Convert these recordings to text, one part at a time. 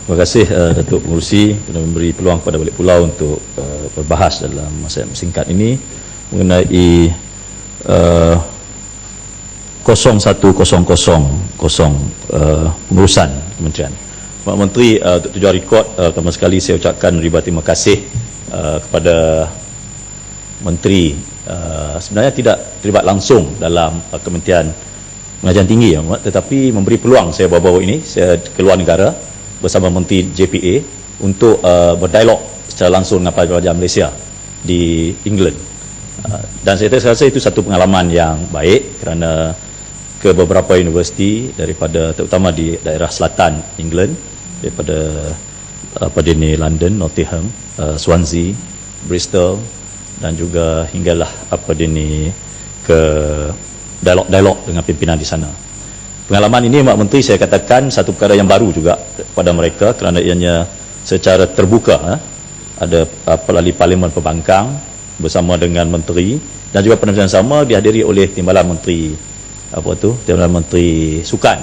Terima kasih Datuk Pengerusi kerana memberi peluang kepada Balik Pulau untuk berbahas dalam masa yang singkat ini mengenai 0100 pengurusan kementerian. Pak Menteri, untuk tujuan rekod, pertama sekali saya ucapkan ribuan terima kasih kepada Menteri. Sebenarnya tidak terlibat langsung dalam Kementerian Pengajian Tinggi, tetapi memberi peluang saya baru-baru ini, saya keluar negara bersama Menteri JPA untuk berdialog secara langsung dengan pelajar Malaysia di England. Dan saya rasa itu satu pengalaman yang baik kerana ke beberapa universiti daripada terutama di daerah selatan England, daripada London, Nottingham, Swansea, Bristol, dan juga hinggalah ke dialog dengan pimpinan di sana. Pengalaman ini Mak Menteri saya katakan satu perkara yang baru juga kepada mereka kerana ianya secara terbuka ada ahli Parlimen Pembangkang bersama dengan Menteri, dan juga pada masa yang sama dihadiri oleh Timbalan Menteri Timbalan Menteri Sukan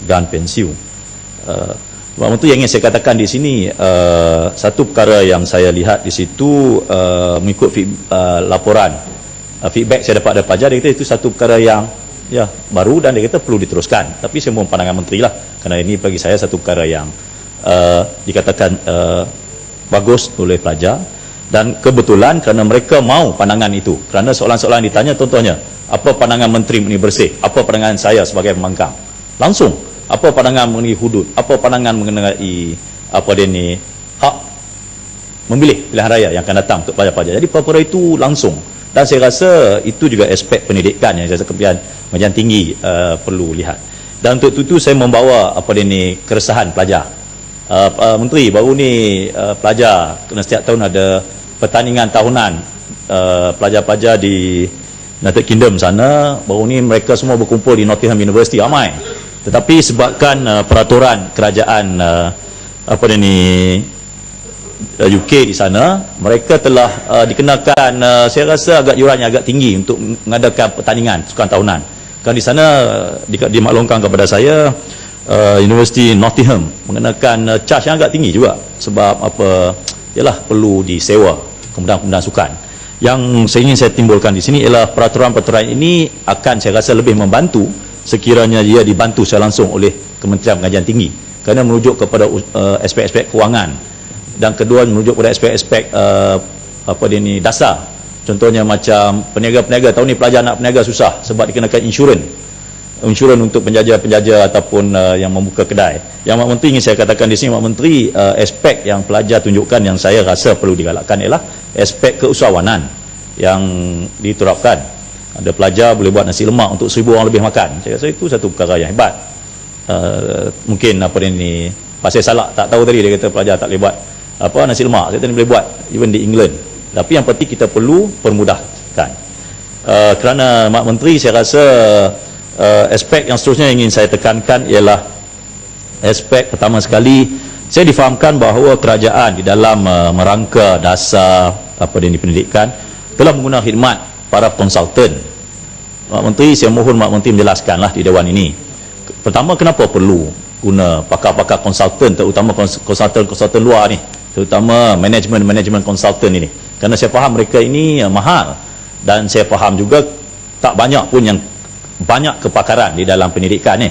Gan Pensiu. Mak Menteri yang ingin saya katakan di sini, satu perkara yang saya lihat di situ mengikut laporan feedback saya dapat dari pelajar, dia kata itu satu perkara yang baru dan dia kata perlu diteruskan. Tapi saya mohon pandangan Menteri lah, kerana ini bagi saya satu perkara yang dikatakan bagus oleh pelajar, dan kebetulan kerana mereka mau pandangan itu, kerana soalan-soalan ditanya contohnya, apa pandangan Menteri mengenai bersih, apa pandangan saya sebagai pembangkang, langsung apa pandangan mengenai hudud, apa pandangan mengenai hak memilih pilihan raya yang akan datang untuk pelajar-pelajar. Jadi perkara itu langsung, dan saya rasa itu juga aspek pendidikan yang saya rasa Kementerian Pengajian Tinggi perlu lihat. Dan untuk itu saya membawa keresahan pelajar. Menteri, baru ni pelajar kena setiap tahun ada pertandingan tahunan pelajar-pelajar di United Kingdom sana. Baru ni mereka semua berkumpul di Nottingham University ramai. Tetapi sebabkan peraturan kerajaan UK di sana, mereka telah dikenakan saya rasa agak yuran yang agak tinggi untuk mengadakan pertandingan sukan tahunan. Kan di sana dimaklumkan kepada saya Universiti Nottingham mengenakan charge yang agak tinggi juga, sebab perlu disewa kemudahan-kemudahan sukan. Yang saya ingin saya timbulkan di sini ialah peraturan-peraturan ini akan saya rasa lebih membantu sekiranya dia dibantu secara langsung oleh Kementerian Pengajian Tinggi, kerana merujuk kepada aspek-aspek kewangan, dan kedua merujuk kepada aspek-aspek dasar. Contohnya macam peniaga-peniaga, tahun ni pelajar nak peniaga susah sebab dikenakan insurans untuk penjaja-penjaja ataupun yang membuka kedai. Yang Mak Menteri ingin saya katakan di sini, Mak Menteri, aspek yang pelajar tunjukkan yang saya rasa perlu digalakkan ialah aspek keusahawanan yang diterapkan. Ada pelajar boleh buat nasi lemak untuk 1,000 orang lebih makan. Saya rasa itu satu perkara yang hebat. Mungkin pasal salak tak tahu tadi, dia kata pelajar tak boleh buat nasi lemak. Saya tadi boleh buat even di England. Tapi yang penting kita perlu permudahkan. Kerana Mak Menteri, saya rasa aspek yang seterusnya yang ingin saya tekankan ialah aspek pertama sekali, saya difahamkan bahawa kerajaan di dalam merangka dasar pendidikan telah menggunakan khidmat para konsultan. Mak Menteri, saya mohon Mak Menteri menjelaskanlah di Dewan ini. Pertama, kenapa perlu guna pakar-pakar konsultan, terutama konsultan luar ni, terutama management konsultan ini? Kerana saya faham mereka ini mahal, dan saya faham juga tak banyak pun yang banyak kepakaran di dalam pendidikan ni.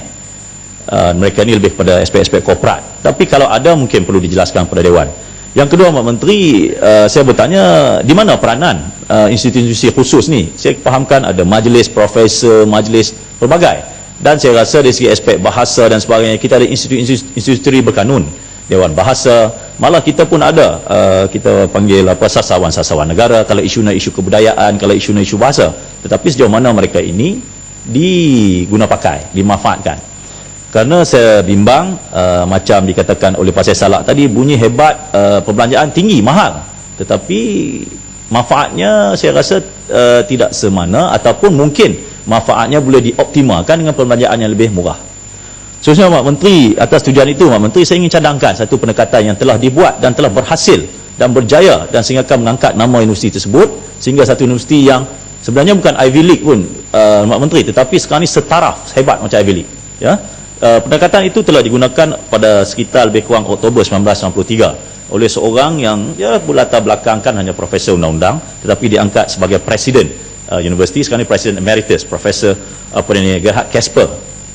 Mereka ni lebih pada aspek-aspek korporat, tapi kalau ada mungkin perlu dijelaskan pada Dewan. Yang kedua, Mak Menteri, saya bertanya di mana peranan institusi khusus ni? Saya fahamkan ada majlis profesor, majlis pelbagai, dan saya rasa dari segi aspek bahasa dan sebagainya, kita ada institusi berkanun, Dewan Bahasa, malah kita pun ada kita panggil sasawan negara kalau isu kebudayaan, kalau isu bahasa. Tetapi sejauh mana mereka ini diguna pakai, dimanfaatkan? Kerana saya bimbang macam dikatakan oleh Pasal Salak tadi, bunyi hebat, perbelanjaan tinggi, mahal, tetapi manfaatnya saya rasa tidak semana, ataupun mungkin manfaatnya boleh dioptimalkan dengan perbelanjaan yang lebih murah. Seterusnya, Mak Menteri, atas tujuan itu Mak Menteri, saya ingin cadangkan satu pendekatan yang telah dibuat dan telah berhasil dan berjaya, dan sehingga akan mengangkat nama universiti tersebut sehingga satu universiti yang sebenarnya bukan Ivy League pun, Mak Menteri, tetapi sekarang ni setaraf hebat macam Ivy League, ya. Pendekatan itu telah digunakan pada sekitar lebih kurang Oktober 1993 oleh seorang yang berlatar belakangkan hanya profesor undang-undang, tetapi diangkat sebagai presiden universiti, sekarang ni presiden emeritus, Profesor Gerhard Casper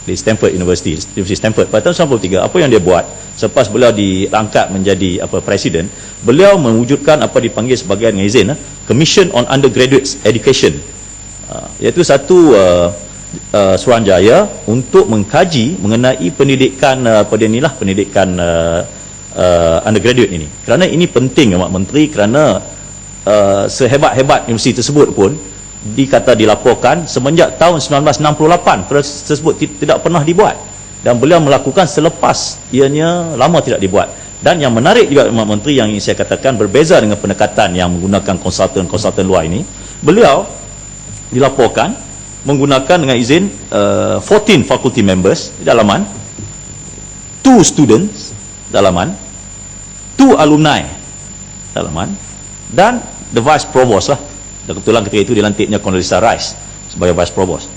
di Stanford University Stanford. Pada tahun 1993, apa yang dia buat selepas beliau diangkat menjadi presiden, beliau mewujudkan apa dipanggil sebagai dengan izin Commission on Undergraduate Education, iaitu satu suruhanjaya untuk mengkaji mengenai pendidikan pendidikan undergraduate ini. Kerana ini penting, Mak Menteri, kerana sehebat-hebat universiti tersebut pun dilaporkan semenjak tahun 1968 proses tersebut tidak pernah dibuat, dan beliau melakukan selepas ianya lama tidak dibuat. Dan yang menarik juga, Mak Menteri, yang ingin saya katakan, berbeza dengan pendekatan yang menggunakan konsultan luar ini, beliau dilaporkan menggunakan dengan izin 14 faculty members di dalaman, 2 students dalaman, 2 alumni dalaman, dan the vice provost lah. Dan kebetulan ketika itu dilantiknya Condoleezza Rice sebagai vice provost.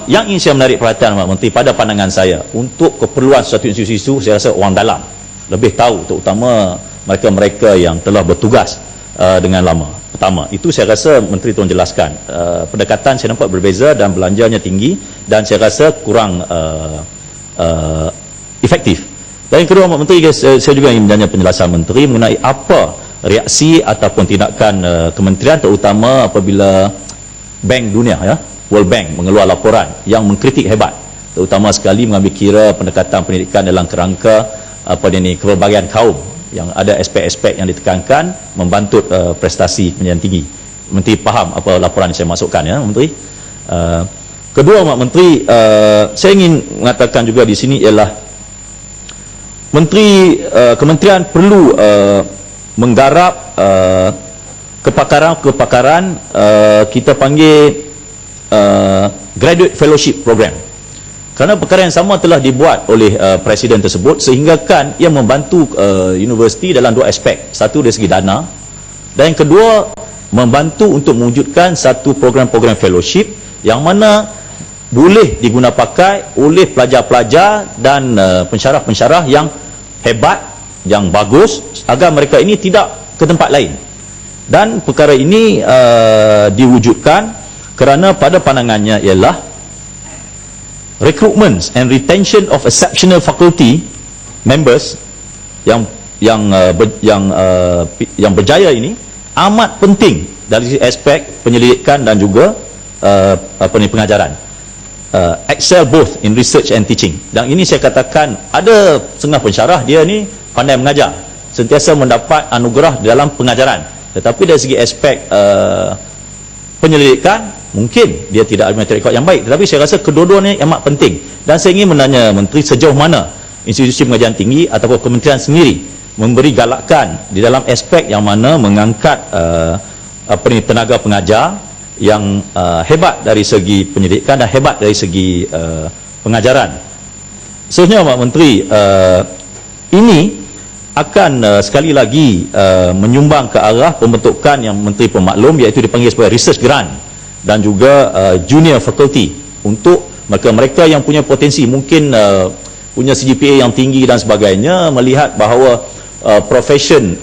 Yang ingin saya menarik perhatian, Mak Menteri, pada pandangan saya, untuk keperluan suatu institusi itu, saya rasa orang dalam lebih tahu, terutama mereka-mereka yang telah bertugas dengan lama. Pertama, itu saya rasa Menteri tolong jelaskan. Pendekatan saya nampak berbeza dan belanjanya tinggi, dan saya rasa kurang efektif. Dan yang kedua, Mak Menteri, saya juga ingin bertanya penjelasan Menteri mengenai apa reaksi ataupun tindakan kementerian, terutama apabila Bank Dunia, World Bank, mengeluarkan laporan yang mengkritik hebat, terutama sekali mengambil kira pendekatan pendidikan dalam kerangka kepelbagaian kaum, yang ada aspek-aspek yang ditekankan membantut prestasi pendidikan tinggi. Menteri faham apa laporan yang saya masukkan, Menteri. Kedua, Mak Menteri, saya ingin mengatakan juga di sini ialah kementerian perlu menggarap kepakaran kita panggil graduate fellowship program. Kerana perkara yang sama telah dibuat oleh presiden tersebut, sehingga kan ia membantu universiti dalam 2 aspek. Satu dari segi dana, dan yang kedua membantu untuk mewujudkan satu program-program fellowship yang mana boleh diguna pakai oleh pelajar-pelajar dan pensyarah-pensyarah yang hebat, yang bagus, agar mereka ini tidak ke tempat lain. Dan perkara ini diwujudkan kerana pada pandangannya ialah recruitment and retention of exceptional faculty members yang berjaya ini amat penting dari aspek penyelidikan dan juga pengajaran. Excel both in research and teaching. Dan ini saya katakan, ada setengah pensyarah dia ni pandai mengajar, sentiasa mendapat anugerah dalam pengajaran, tetapi dari segi aspek penyelidikan mungkin dia tidak ada track record yang baik. Tetapi saya rasa kedua-duanya amat penting, dan saya ingin menanya Menteri, sejauh mana institusi pengajian tinggi ataupun kementerian sendiri memberi galakan di dalam aspek yang mana mengangkat tenaga pengajar yang hebat dari segi pendidikan dan hebat dari segi pengajaran. Sebenarnya, Mak Menteri, ini akan sekali lagi menyumbang ke arah pembentukan yang Menteri pemaklum, iaitu dipanggil sebagai research grant dan juga junior faculty, untuk mereka-mereka yang punya potensi, mungkin punya CGPA yang tinggi dan sebagainya, melihat bahawa profession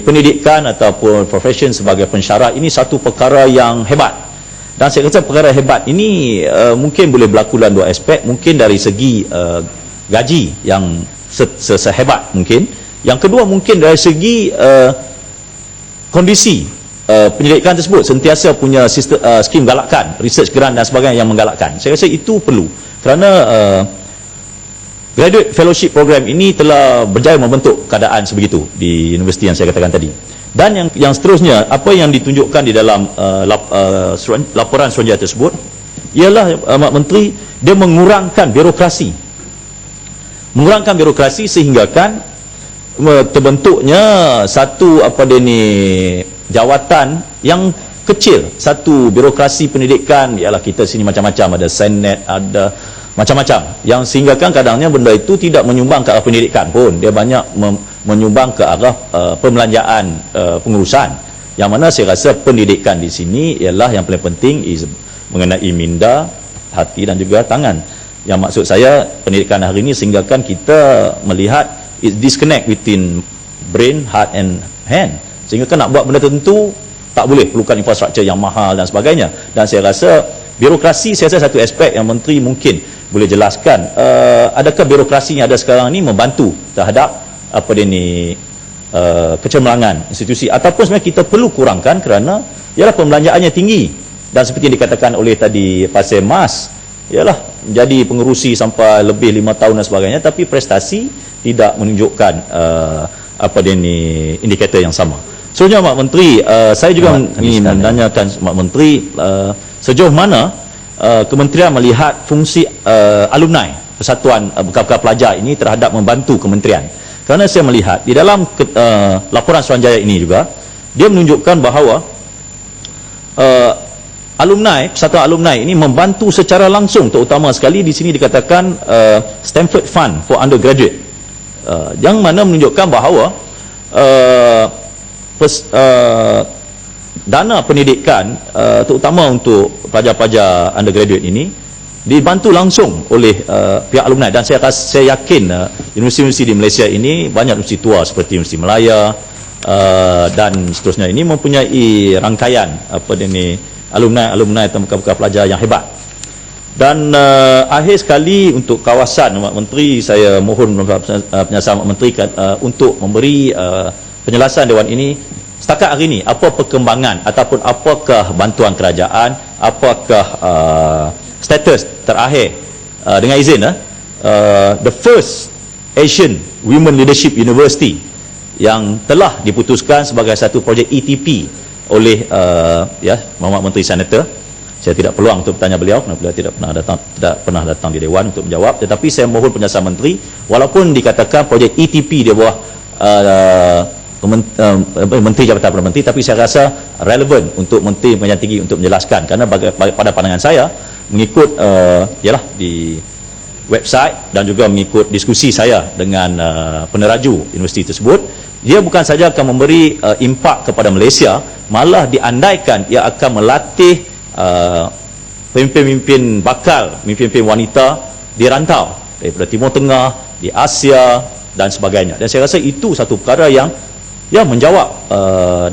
pendidikan ataupun profession sebagai pensyarah ini satu perkara yang hebat. Dan saya kata perkara hebat ini mungkin boleh berlaku dalam 2 aspek. Mungkin dari segi gaji yang sehebat mungkin. Yang kedua, mungkin dari segi kondisi penyelidikan tersebut sentiasa punya sistem, skim galakkan, research grant dan sebagainya yang menggalakkan. Saya rasa itu perlu, kerana graduate fellowship program ini telah berjaya membentuk keadaan sebegitu di universiti yang saya katakan tadi. Dan yang seterusnya, apa yang ditunjukkan di dalam laporan Suruhanjaya tersebut ialah, Mak Menteri, dia mengurangkan birokrasi sehingga kan terbentuknya satu jawatan yang kecil, satu birokrasi pendidikan. Ialah kita sini macam-macam, ada Senate, ada macam-macam, yang sehingga kan kadangnya benda itu tidak menyumbang ke arah pendidikan pun, dia banyak menyumbang ke arah pembelanjaan pengurusan, yang mana saya rasa pendidikan di sini ialah yang paling penting mengenai minda, hati dan juga tangan. Yang maksud saya pendidikan hari ini sehinggakan kita melihat disconnect between brain, heart and hand, sehingga kan nak buat benda tertentu tak boleh, perlukan infrastruktur yang mahal dan sebagainya. Dan saya rasa birokrasi, saya rasa satu aspek yang menteri mungkin boleh jelaskan, adakah birokrasi yang ada sekarang ni membantu terhadap apa dia ni kecemerlangan institusi, ataupun sebenarnya kita perlu kurangkan kerana ialah pembelanjaannya tinggi. Dan seperti yang dikatakan oleh tadi Pasir Mas, ialah menjadi pengerusi sampai lebih 5 tahun dan sebagainya, tapi prestasi tidak menunjukkan apa dia ni indikator yang sama. Sebenarnya Mak Menteri, saya juga ingin menanyakan Mak Menteri, sejauh mana kementerian melihat fungsi alumni Persatuan Bekal-Bekal Pelajar ini terhadap membantu kementerian. Kerana saya melihat di dalam laporan Suruhanjaya ini juga, dia menunjukkan bahawa Persatuan alumni ini membantu secara langsung, terutama sekali di sini dikatakan Stanford Fund for Undergraduate, yang mana menunjukkan bahawa dana pendidikan terutama untuk pelajar-pelajar undergraduate ini dibantu langsung oleh pihak alumni. Dan saya yakin universiti-universiti di Malaysia ini, banyak universiti tua seperti Universiti Malaya dan seterusnya ini mempunyai rangkaian apa dia ni alumni atau bekal-bekal pelajar yang hebat. Dan akhir sekali untuk kawasan, Mak Menteri, saya mohon penjelasan Mak Menteri untuk memberi penjelasan Dewan ini setakat hari ini, apa perkembangan ataupun apakah bantuan kerajaan, apakah status terakhir dengan izin the first Asian Women Leadership University yang telah diputuskan sebagai satu projek ETP oleh Muhammad Menteri Senator. Saya tidak peluang untuk bertanya beliau kerana beliau tidak pernah datang di Dewan untuk menjawab, tetapi saya mohon penjelasan Menteri, walaupun dikatakan projek ETP di bawah Menteri Jabatan Perdana Menteri, tapi saya rasa relevan untuk Menteri Pengajian Tinggi untuk menjelaskan, kerana pada pandangan saya mengikut di website dan juga mengikut diskusi saya dengan peneraju universiti tersebut, dia bukan saja akan memberi impak kepada Malaysia, malah diandaikan ia akan melatih pemimpin-pemimpin bakal, pemimpin-pemimpin wanita di rantau daripada Timur Tengah, di Asia dan sebagainya. Dan saya rasa itu satu perkara yang menjawab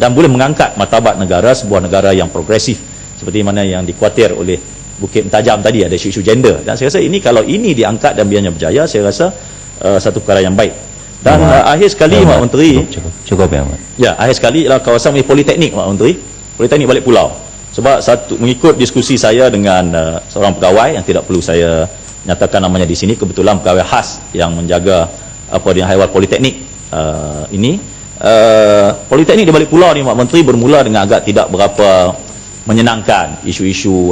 dan boleh mengangkat martabat negara, sebuah negara yang progresif seperti mana yang dikhuatir oleh Bukit Mentajam tadi, ada isu-isu gender. Dan saya rasa ini, kalau ini diangkat dan biarnya berjaya, saya rasa satu perkara yang baik. Dan akhir sekali Mak Menteri, cukup ya Mak. Ya, akhir sekali ialah kawasan Politeknik Mak Menteri, Politeknik Balik Pulau. Sebab mengikut diskusi saya dengan seorang pegawai yang tidak perlu saya nyatakan namanya di sini, kebetulan pegawai khas yang menjaga haiwan Politeknik ini. Politeknik di Balik Pulau ni Mak Menteri bermula dengan agak tidak berapa menyenangkan. Isu-isu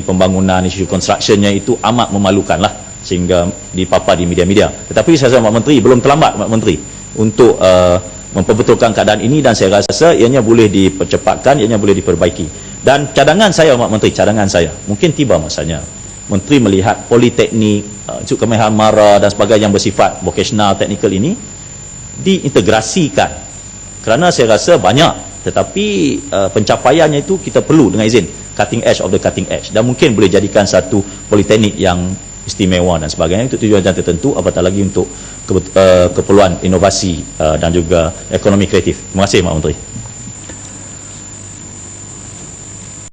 pembangunan, isu constructionnya itu amat memalukan lah, sehingga dipapar di media-media. Tetapi saya rasa Mak Menteri belum terlambat Mak Menteri untuk memperbetulkan keadaan ini, dan saya rasa ianya boleh dipercepatkan, ianya boleh diperbaiki. Dan cadangan saya Mak Menteri, cadangan saya, mungkin tiba masanya Menteri melihat Politeknik, Institut Kemahiran Mara dan sebagainya yang bersifat vocational, technical ini diintegrasikan, kerana saya rasa banyak, tetapi pencapaiannya itu kita perlu dengan izin cutting edge of the cutting edge, dan mungkin boleh jadikan satu politeknik yang istimewa dan sebagainya untuk tujuan tertentu, apatah lagi untuk keperluan inovasi dan juga ekonomi kreatif. Terima kasih Mak Menteri.